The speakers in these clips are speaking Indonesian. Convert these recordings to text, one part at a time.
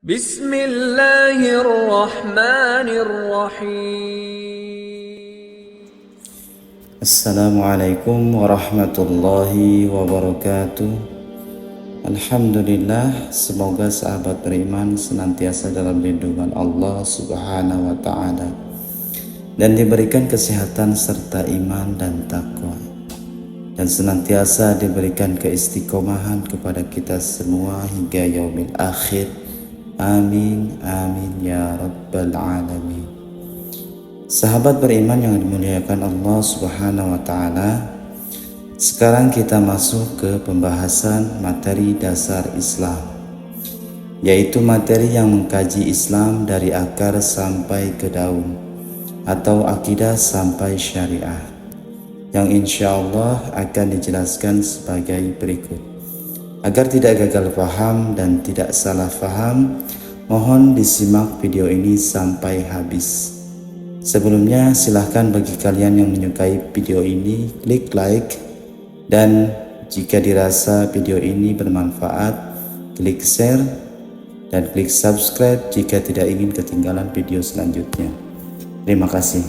Bismillahirrahmanirrahim. Assalamualaikum warahmatullahi wabarakatuh. Alhamdulillah, semoga sahabat beriman senantiasa dalam lindungan Allah Subhanahu wa Ta'ala dan diberikan kesehatan serta iman dan takwa, dan senantiasa diberikan keistiqomahan kepada kita semua hingga yaumil akhir. Amin amin ya rabbal alamin. Sahabat beriman yang dimuliakan Allah Subhanahu wa Ta'ala, sekarang kita masuk ke pembahasan materi dasar Islam, yaitu materi yang mengkaji Islam dari akar sampai ke daun, atau akidah sampai syariah, yang insya Allah akan dijelaskan sebagai berikut. Agar tidak gagal paham dan tidak salah paham, mohon disimak video ini sampai habis. Sebelumnya, silahkan bagi kalian yang menyukai video ini, klik like, dan jika dirasa video ini bermanfaat, klik share dan klik subscribe jika tidak ingin ketinggalan video selanjutnya. Terima kasih.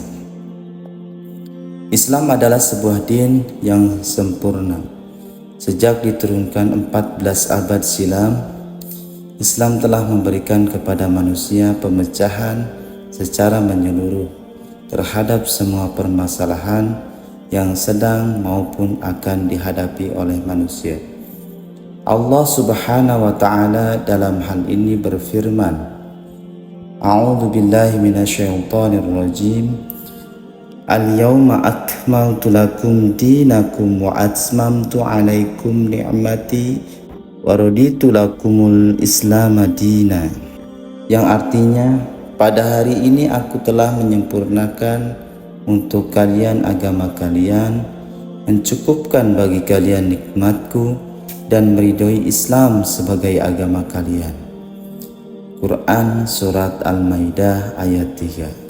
Islam adalah sebuah din yang sempurna. Sejak diturunkan 14 abad silam, Islam telah memberikan kepada manusia pemecahan secara menyeluruh terhadap semua permasalahan yang sedang maupun akan dihadapi oleh manusia. Allah Subhanahu wa Ta'ala dalam hal ini berfirman, A'udzu billahi minasyaitonir rajim. Al-yawma akmaltu lakum dinakum wa atmamtu alaikum ni'mati wa raditu lakumul Islam dina. Yang artinya, pada hari ini aku telah menyempurnakan untuk kalian agama kalian, mencukupkan bagi kalian nikmatku, dan meridhoi Islam sebagai agama kalian. Quran Surat Al-Maidah ayat 3.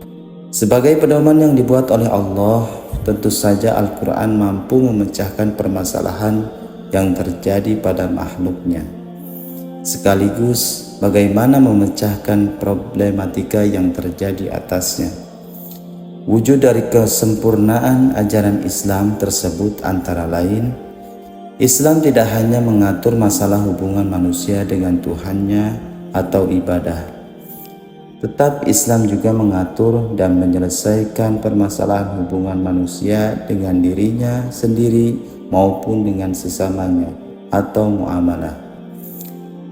Sebagai pedoman yang dibuat oleh Allah, tentu saja Al-Quran mampu memecahkan permasalahan yang terjadi pada makhluknya, sekaligus bagaimana memecahkan problematika yang terjadi atasnya. Wujud dari kesempurnaan ajaran Islam tersebut antara lain, Islam tidak hanya mengatur masalah hubungan manusia dengan Tuhannya atau ibadah, tetap Islam juga mengatur dan menyelesaikan permasalahan hubungan manusia dengan dirinya sendiri maupun dengan sesamanya atau muamalah.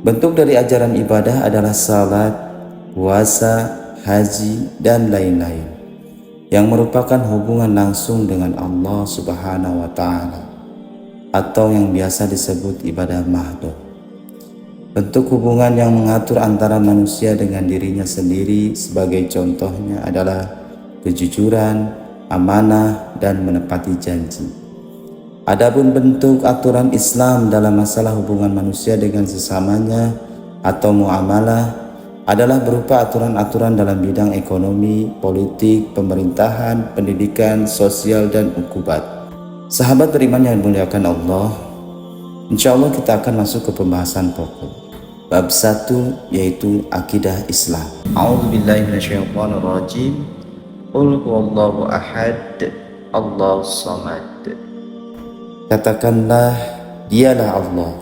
Bentuk dari ajaran ibadah adalah salat, puasa, haji, dan lain-lain, yang merupakan hubungan langsung dengan Allah Subhanahu wa Ta'ala, atau yang biasa disebut ibadah mahdoh. Bentuk hubungan yang mengatur antara manusia dengan dirinya sendiri sebagai contohnya adalah kejujuran, amanah, dan menepati janji. Adapun bentuk aturan Islam dalam masalah hubungan manusia dengan sesamanya atau muamalah adalah berupa aturan-aturan dalam bidang ekonomi, politik, pemerintahan, pendidikan, sosial, dan ukubat. Sahabat beriman yang dimuliakan Allah, insya Allah kita akan masuk ke pembahasan pokok. Bab 1, yaitu akidah Islam. A'udzu billahi minasyaitonir rajim. Qul huwallahu ahad, Allahus samad. Katakanlah, dialah Allah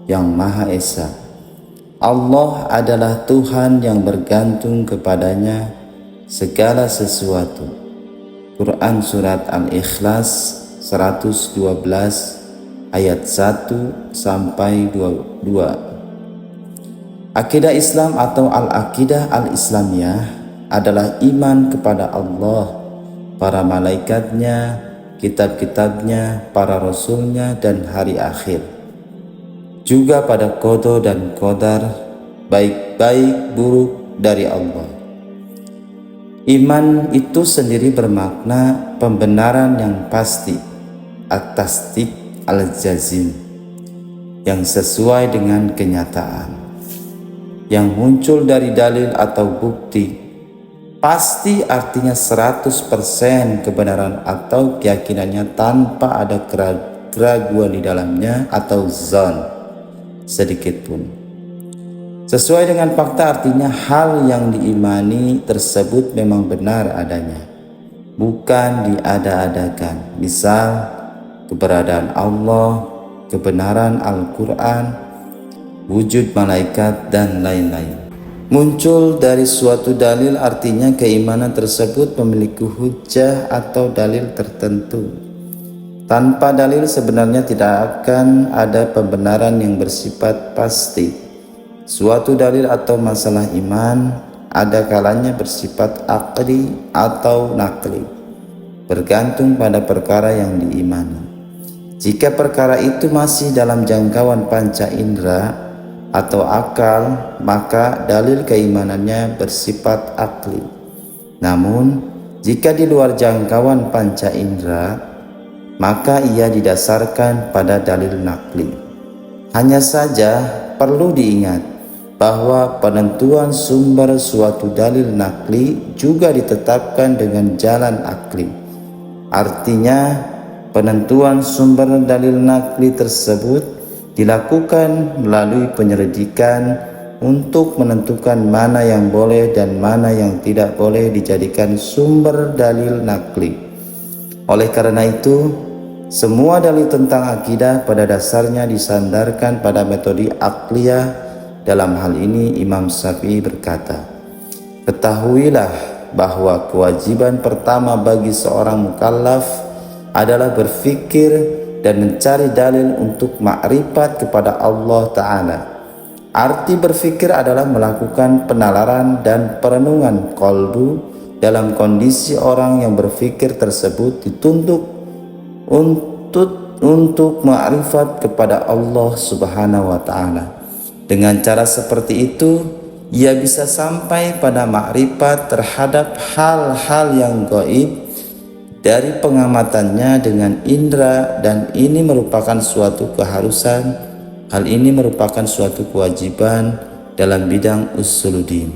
yang Maha Esa. Allah adalah Tuhan yang bergantung kepadanya segala sesuatu. Quran Surat Al-Ikhlas 112 ayat 1 sampai 22. Akidah Islam atau Al-Aqidah Al-Islamiyah adalah iman kepada Allah, para malaikatnya, kitab-kitabnya, para rasulnya, dan hari akhir. Juga pada qada dan qadar, baik-baik buruk dari Allah. Iman itu sendiri bermakna pembenaran yang pasti, at-tasdiq al-jazim, yang sesuai dengan kenyataan, yang muncul dari dalil atau bukti. Pasti artinya 100% kebenaran atau keyakinannya tanpa ada keraguan di dalamnya atau zon sedikit pun. Sesuai dengan fakta artinya hal yang diimani tersebut memang benar adanya, bukan diada-adakan. Misal keberadaan Allah, kebenaran Al-Quran, wujud malaikat, dan lain-lain. Muncul dari suatu dalil artinya keimanan tersebut memiliki hujjah atau dalil tertentu. Tanpa dalil sebenarnya tidak akan ada pembenaran yang bersifat pasti. Suatu dalil atau masalah iman ada kalanya bersifat aqli atau naqli, bergantung pada perkara yang diimani. Jika perkara itu masih dalam jangkauan panca indera atau akal, maka dalil keimanannya bersifat aqli. Namun, jika di luar jangkauan panca indera, maka ia didasarkan pada dalil naqli. Hanya saja perlu diingat bahwa penentuan sumber suatu dalil naqli juga ditetapkan dengan jalan akli. Artinya, penentuan sumber dalil naqli tersebut dilakukan melalui penyelidikan untuk menentukan mana yang boleh dan mana yang tidak boleh dijadikan sumber dalil naqli. Oleh karena itu, semua dalil tentang akidah pada dasarnya disandarkan pada metode akliyah. Dalam hal ini Imam Syafi'i berkata, "Ketahuilah bahwa kewajiban pertama bagi seorang mukallaf adalah berfikir dan mencari dalil untuk makrifat kepada Allah Ta'ala." Arti berfikir adalah melakukan penalaran dan perenungan qalbu dalam kondisi orang yang berfikir tersebut dituntut untuk makrifat kepada Allah Subhanahu wa Ta'ala. Dengan cara seperti itu, ia bisa sampai pada makrifat terhadap hal-hal yang gaib dari pengamatannya dengan indera, dan ini merupakan suatu keharusan. Hal ini merupakan suatu kewajiban dalam bidang usuluddin.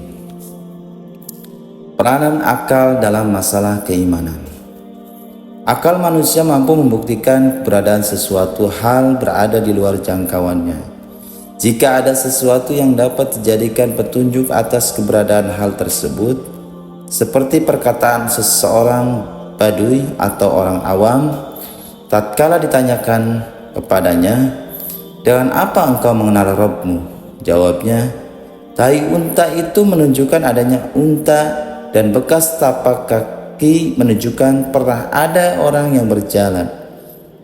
Peranan akal dalam masalah keimanan. Akal manusia mampu membuktikan keberadaan sesuatu hal berada di luar jangkauannya. Jika ada sesuatu yang dapat dijadikan petunjuk atas keberadaan hal tersebut, seperti perkataan seseorang badui atau orang awam, tatkala ditanyakan kepadanya, "Dengan apa engkau mengenal Rabbmu?" Jawabnya, "Tai unta itu menunjukkan adanya unta, dan bekas tapak kaki menunjukkan pernah ada orang yang berjalan."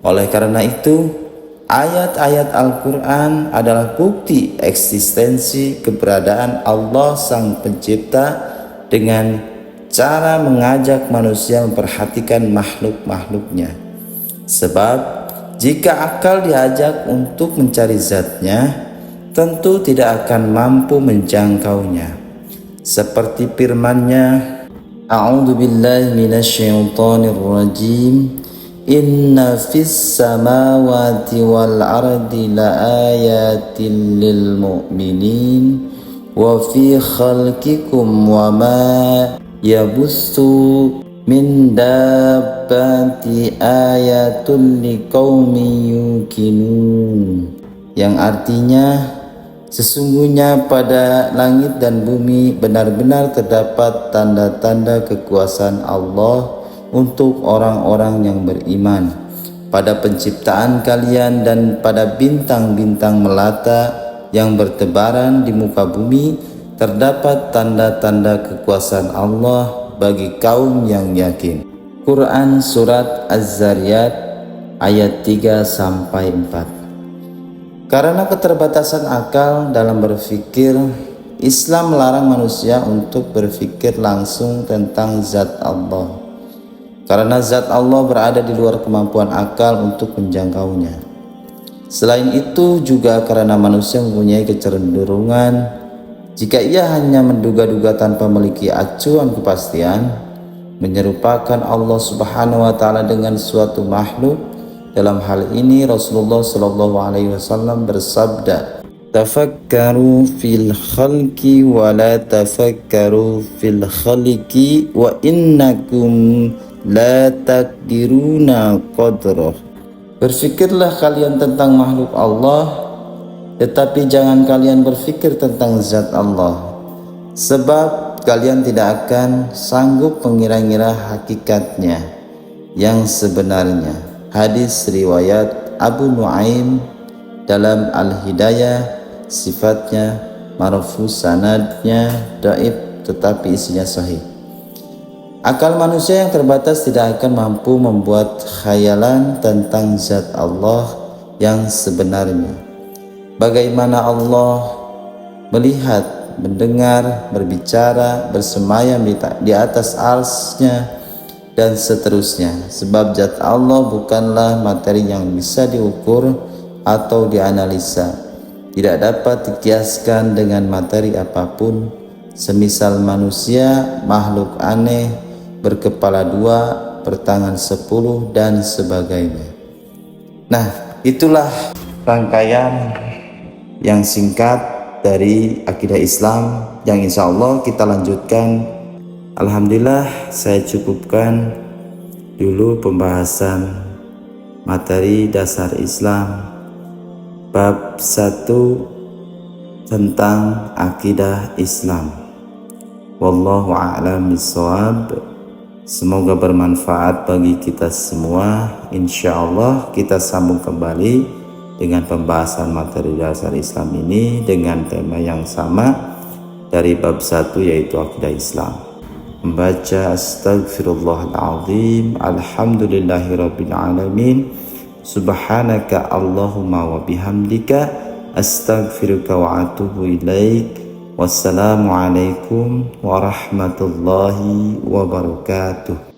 Oleh karena itu, ayat-ayat Al-Quran adalah bukti eksistensi keberadaan Allah Sang Pencipta dengan cara mengajak manusia memperhatikan makhluk-makhluknya. Sebab jika akal diajak untuk mencari zatnya, tentu tidak akan mampu menjangkaunya. Seperti firman-Nya, "A'udzu billahi minasyaitonir rajim. Inna fis samawati wal ardi laayatin lil mu'minin wa fi khalqikum wa ma yabussu min dabbati ayatul liqaumin yuqinun." Yang artinya, sesungguhnya pada langit dan bumi benar-benar terdapat tanda-tanda kekuasaan Allah untuk orang-orang yang beriman. Pada penciptaan kalian dan pada bintang-bintang melata yang bertebaran di muka bumi terdapat tanda-tanda kekuasaan Allah bagi kaum yang yakin. Quran Surat Az-Zariyat ayat 3-4. Karena keterbatasan akal dalam berfikir, Islam melarang manusia untuk berfikir langsung tentang zat Allah, karena zat Allah berada di luar kemampuan akal untuk menjangkaunya. Selain itu juga karena manusia mempunyai kecenderungan, jika ia hanya menduga-duga tanpa memiliki acuan kepastian, menyerupakan Allah Subhanahu wa Ta'ala dengan suatu makhluk. Dalam hal ini Rasulullah SAW bersabda, "Tafakkaru fil khalqi wa la tafakkaru fil khaliqi wa innakum la taqdiruna qadrah." Berfikirlah kalian tentang makhluk Allah Tetapi jangan kalian berfikir tentang zat Allah, sebab kalian tidak akan sanggup mengira-ngira hakikatnya yang sebenarnya. Hadis riwayat Abu Nuaim dalam Al-Hidayah, sifatnya marfu, sanadnya dhaif tetapi isinya sahih. Akal manusia yang terbatas tidak akan mampu membuat khayalan tentang zat Allah yang sebenarnya. Bagaimana Allah melihat, mendengar, berbicara, bersemayam di atas arsy-Nya dan seterusnya. Sebab zat Allah bukanlah materi yang bisa diukur atau dianalisa, tidak dapat dikiaskan dengan materi apapun, semisal manusia, makhluk aneh, berkepala 2, bertangan 10 dan sebagainya. Nah, itulah rangkaian yang singkat dari akidah Islam yang insya Allah kita lanjutkan. Alhamdulillah, saya cukupkan dulu pembahasan materi dasar Islam bab 1 tentang akidah Islam. Wallahu a'lam bishawab. Semoga bermanfaat bagi kita semua. Insya Allah kita sambung kembali dengan pembahasan materi dasar Islam ini dengan tema yang sama dari bab 1 yaitu akidah Islam. Membaca Astaghfirullahaladzim, Alhamdulillahirabbil alamin, Subhanaka Allahumma wa bihamdika, Astaghfiruka wa atubu ilaik. Wassalamualaikum warahmatullahi wabarakatuh.